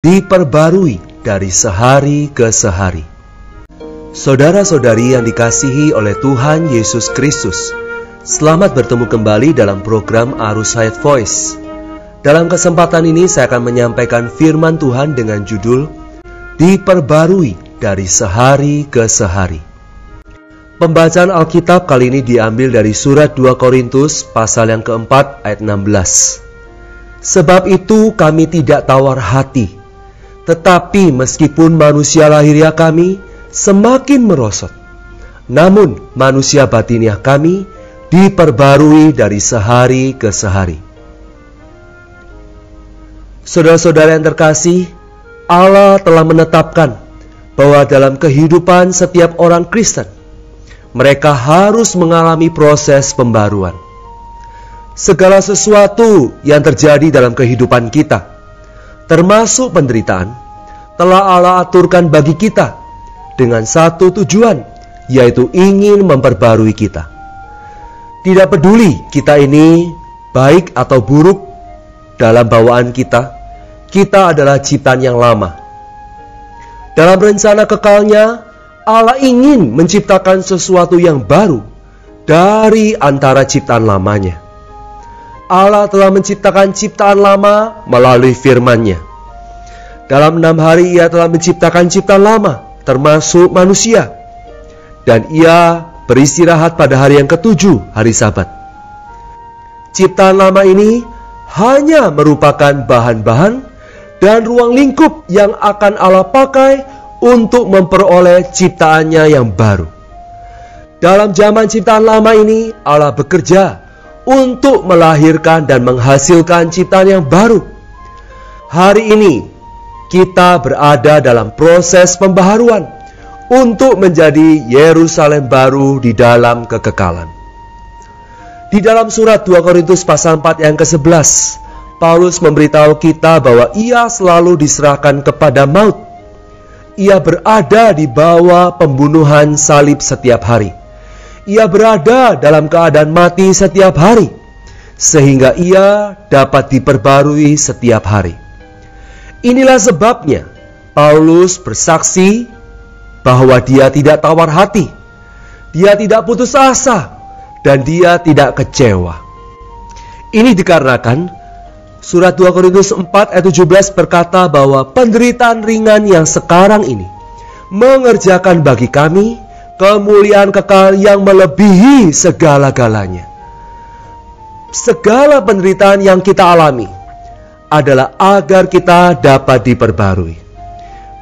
diperbarui dari sehari ke sehari. Saudara-saudari yang dikasihi oleh Tuhan Yesus Kristus, selamat bertemu kembali dalam program Arus Hayat Voice. Dalam kesempatan ini saya akan menyampaikan firman Tuhan dengan judul Diperbarui dari sehari ke sehari. Pembacaan Alkitab kali ini diambil dari surat 2 Korintus pasal yang keempat ayat 16. Sebab itu kami tidak tawar hati, tetapi meskipun manusia lahiriah kami semakin merosot, namun manusia batiniah kami diperbarui dari sehari ke sehari. Saudara-saudara yang terkasih, Allah telah menetapkan bahwa dalam kehidupan setiap orang Kristen, mereka harus mengalami proses pembaruan. Segala sesuatu yang terjadi dalam kehidupan kita, termasuk penderitaan, telah Allah aturkan bagi kita dengan satu tujuan, yaitu ingin memperbarui kita. Tidak peduli kita ini baik atau buruk dalam bawaan kita adalah ciptaan yang lama. Dalam rencana kekalnya, Allah ingin menciptakan sesuatu yang baru dari antara ciptaan lamanya. Allah telah menciptakan ciptaan lama melalui firman-Nya. Dalam 6 hari Ia telah menciptakan ciptaan lama, termasuk manusia. Dan Ia beristirahat pada hari yang ke-7, hari Sabat. Ciptaan lama ini hanya merupakan bahan-bahan dan ruang lingkup yang akan Allah pakai untuk memperoleh ciptaannya yang baru. Dalam zaman ciptaan lama ini, Allah bekerja untuk melahirkan dan menghasilkan ciptaan yang baru. Hari ini, kita berada dalam proses pembaharuan untuk menjadi Yerusalem baru di dalam kekekalan. Di dalam surat 2 Korintus pasal 4 yang ke-11, Paulus memberitahu kita bahwa ia selalu diserahkan kepada maut. Ia berada di bawah pembunuhan salib setiap hari. Ia berada dalam keadaan mati setiap hari, sehingga ia dapat diperbarui setiap hari. Inilah sebabnya Paulus bersaksi bahwa dia tidak tawar hati, dia tidak putus asa, dan dia tidak kecewa. Ini dikarenakan surat 2 Korintus 4 ayat 17 berkata bahwa penderitaan ringan yang sekarang ini mengerjakan bagi kami kemuliaan kekal yang melebihi segala-galanya. Segala penderitaan yang kita alami adalah agar kita dapat diperbarui.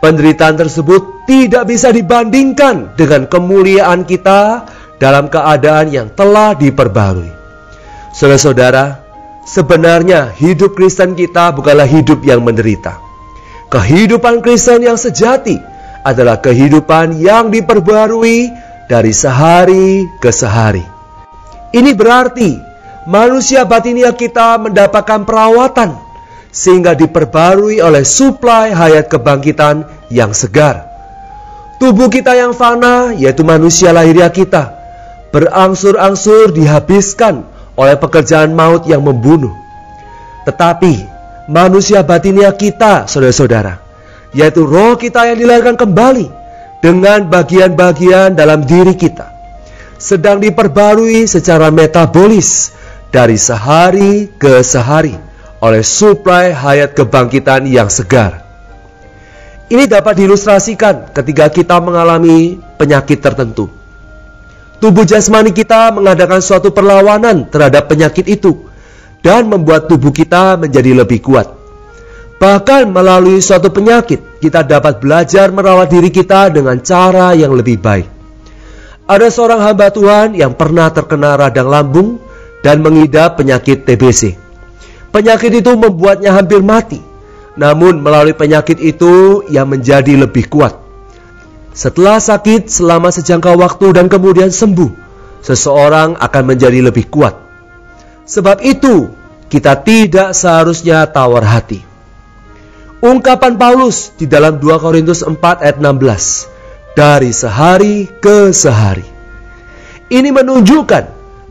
Penderitaan tersebut tidak bisa dibandingkan dengan kemuliaan kita dalam keadaan yang telah diperbarui. Saudara-saudara, sebenarnya hidup Kristen kita bukanlah hidup yang menderita. Kehidupan Kristen yang sejati adalah kehidupan yang diperbarui dari sehari ke sehari. Ini berarti manusia batiniah kita mendapatkan perawatan sehingga diperbarui oleh suplai hayat kebangkitan yang segar. Tubuh kita yang fana, yaitu manusia lahiriah kita, berangsur-angsur dihabiskan oleh pekerjaan maut yang membunuh. Tetapi manusia batiniah kita, saudara-saudara, yaitu roh kita yang dilahirkan kembali dengan bagian-bagian dalam diri kita, sedang diperbarui secara metabolis dari sehari ke sehari oleh suplai hayat kebangkitan yang segar. Ini dapat diilustrasikan ketika kita mengalami penyakit tertentu. Tubuh jasmani kita mengadakan suatu perlawanan terhadap penyakit itu dan membuat tubuh kita menjadi lebih kuat. Bahkan melalui suatu penyakit, kita dapat belajar merawat diri kita dengan cara yang lebih baik. Ada seorang hamba Tuhan yang pernah terkena radang lambung dan mengidap penyakit TBC. Penyakit itu membuatnya hampir mati. Namun melalui penyakit itu, ia menjadi lebih kuat. Setelah sakit selama sejangka waktu dan kemudian sembuh, seseorang akan menjadi lebih kuat. Sebab itu, kita tidak seharusnya tawar hati. Ungkapan Paulus di dalam 2 Korintus 4 ayat 16, dari sehari ke sehari. Ini menunjukkan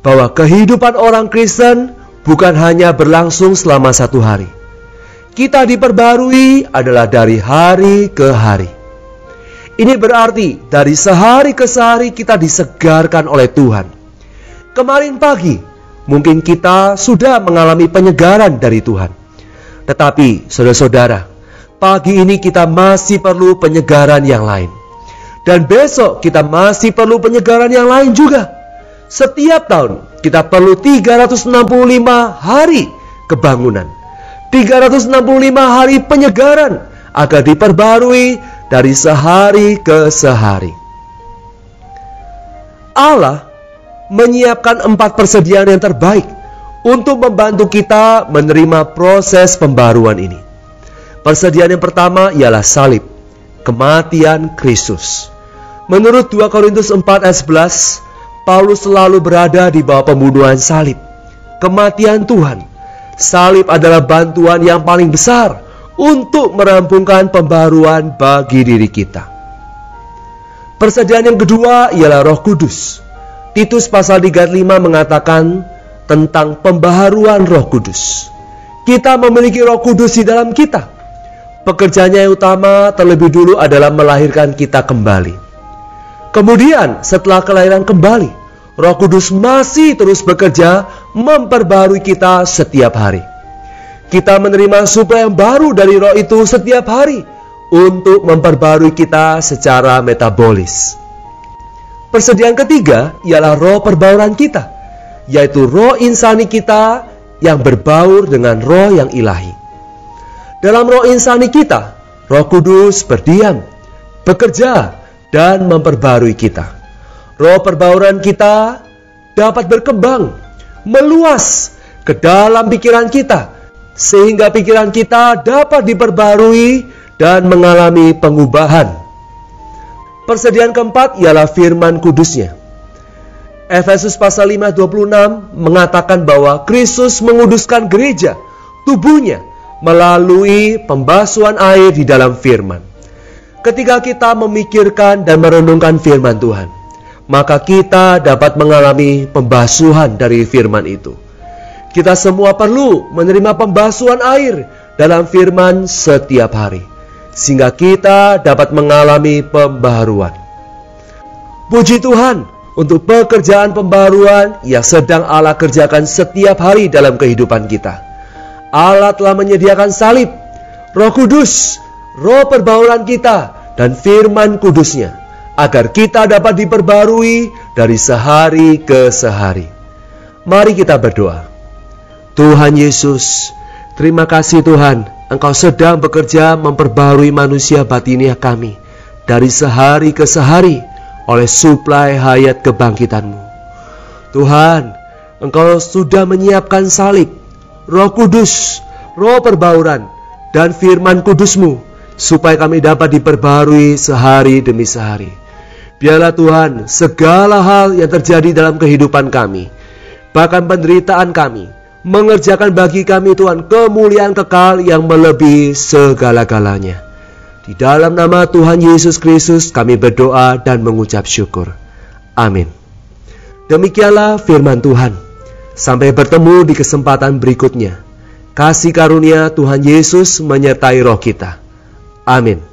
bahwa kehidupan orang Kristen bukan hanya berlangsung selama 1 hari. kita diperbarui adalah dari hari ke hari. Ini berarti dari sehari ke sehari kita disegarkan oleh Tuhan. Kemarin pagi mungkin kita sudah mengalami penyegaran dari Tuhan. Tetapi saudara-saudara, pagi ini kita masih perlu penyegaran yang lain. Dan besok kita masih perlu penyegaran yang lain juga. Setiap tahun kita perlu 365 hari kebangunan, 365 hari penyegaran agar diperbarui dari sehari ke sehari. Allah menyiapkan 4 persediaan yang terbaik untuk membantu kita menerima proses pembaruan ini. Persediaan yang pertama ialah salib, kematian Kristus. Menurut 2 Korintus 4 ayat 11, Paulus selalu berada di bawah pembunuhan salib, kematian Tuhan. Salib adalah bantuan yang paling besar untuk merampungkan pembaruan bagi diri kita. Persediaan yang kedua ialah Roh Kudus. Titus pasal 3 ayat 5 mengatakan tentang pembaharuan Roh Kudus. Kita memiliki Roh Kudus di dalam kita. Pekerjaannya yang utama terlebih dulu adalah melahirkan kita kembali. Kemudian setelah kelahiran kembali, Roh Kudus masih terus bekerja memperbarui kita setiap hari. Kita menerima suplai yang baru dari Roh itu setiap hari untuk memperbarui kita secara metabolis. Persediaan ketiga ialah roh perbauran kita, yaitu roh insani kita yang berbaur dengan roh yang ilahi. Dalam roh insani kita, Roh Kudus berdiam, bekerja, dan memperbarui kita. Roh perbauran kita dapat berkembang, meluas ke dalam pikiran kita, sehingga pikiran kita dapat diperbarui dan mengalami pengubahan. Persediaan keempat ialah firman kudusnya. Efesus pasal 5 ayat 26 mengatakan bahwa Kristus menguduskan gereja, tubuhnya, melalui pembasuhan air di dalam firman. Ketika kita memikirkan dan merenungkan firman Tuhan, maka kita dapat mengalami pembasuhan dari firman itu. Kita semua perlu menerima pembasuhan air dalam firman setiap hari, sehingga kita dapat mengalami pembaharuan. Puji Tuhan untuk pekerjaan pembaharuan yang sedang Allah kerjakan setiap hari dalam kehidupan kita. Allah telah menyediakan salib, Roh Kudus, roh perbauran kita, dan firman kudusnya, agar kita dapat diperbarui dari sehari ke sehari. Mari kita berdoa. Tuhan Yesus, terima kasih Tuhan, Engkau sedang bekerja memperbarui manusia batiniah kami dari sehari ke sehari oleh suplai hayat kebangkitan-Mu. Tuhan, Engkau sudah menyiapkan salib, Roh Kudus, roh perbauran, dan firman kudus-Mu, supaya kami dapat diperbarui sehari demi sehari. Biarlah Tuhan, segala hal yang terjadi dalam kehidupan kami, bahkan penderitaan kami, mengerjakan bagi kami Tuhan kemuliaan kekal yang melebihi segala-galanya. Di dalam nama Tuhan Yesus Kristus kami berdoa dan mengucap syukur. Amin. Demikianlah firman Tuhan. Sampai bertemu di kesempatan berikutnya. Kasih karunia Tuhan Yesus menyertai roh kita. Amin.